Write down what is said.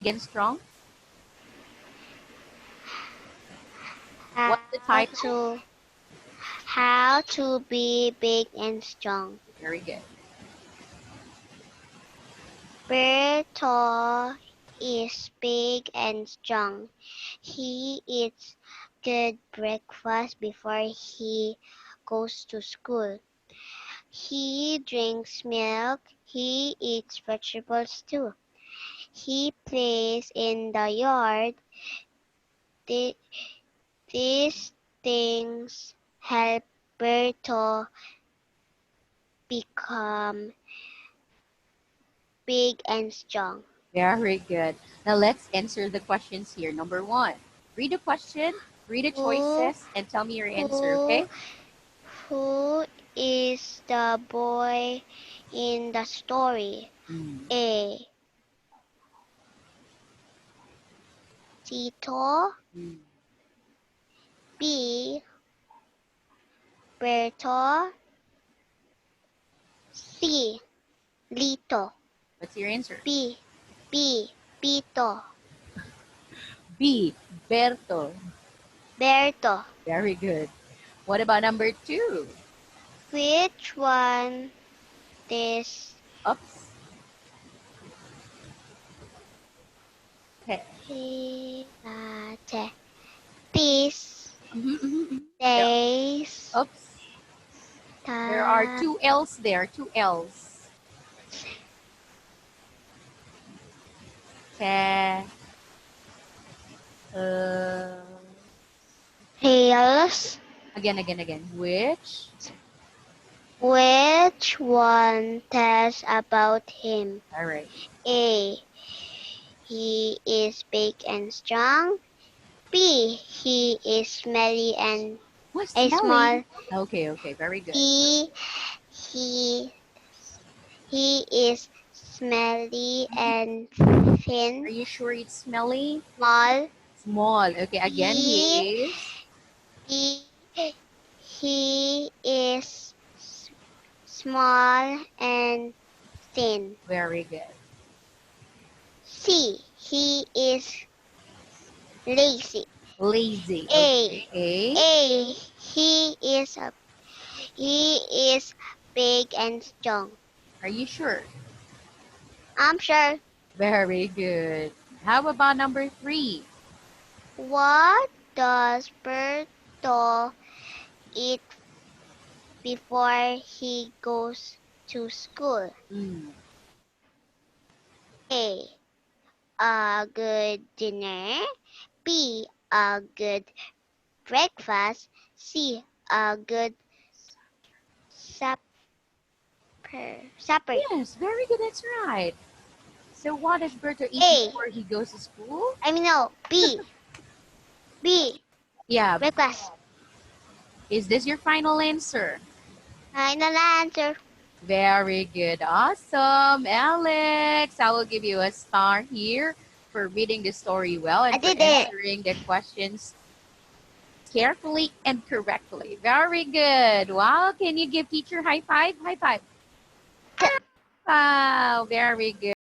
and strong? How What's the title? to how to be big and strong. Very good. Berto is big and strong. He eats good breakfast before he goes to school. He drinks milk. He eats vegetables too. He plays in the yard. Th- These things help Berto become big and strong. Very good. Now let's answer the questions here. Number 1. Read the question, read the Who choices, and tell me your answer, who okay? who is the boy in the story? Mm. A. Tito. Mm. B. Berto. C. Lito. What's your answer? B. B. Pito. B. Berto. Berto. Very good. What about number 2? Which one is Oops. Okay. This There. says Oops. There are ta 2 L's there. 2 L's. Te. Uh, Tails. again. Which? Which one tells about him? All right. A. He is big and strong. B. He is smelly and What's a smelly? small. Okay. Very good. C. He he is smelly and Are thin, you sure it's smelly? small. Small. Okay, again, B. he is. B. He is small and thin. Very good. C. He is lazy. Lazy. A. Okay. A. A. He is big and strong. Are you sure? I'm sure. Very good. How about number 3? What does Berto eat before he goes to school? Mm. A. A good dinner. B. A good breakfast. C. A good supper. Supper. Yes, very good. That's right. So what does Berto eat A. before he goes to school? I mean no. B. B. Yeah. Breakfast. Is this your final answer? Final answer. Very good. Awesome. Alex, I will give you a star here for reading the story well I and for did it. answering the questions carefully and correctly. Very good. Wow. Can you give teacher high five? High five. Wow. Very good.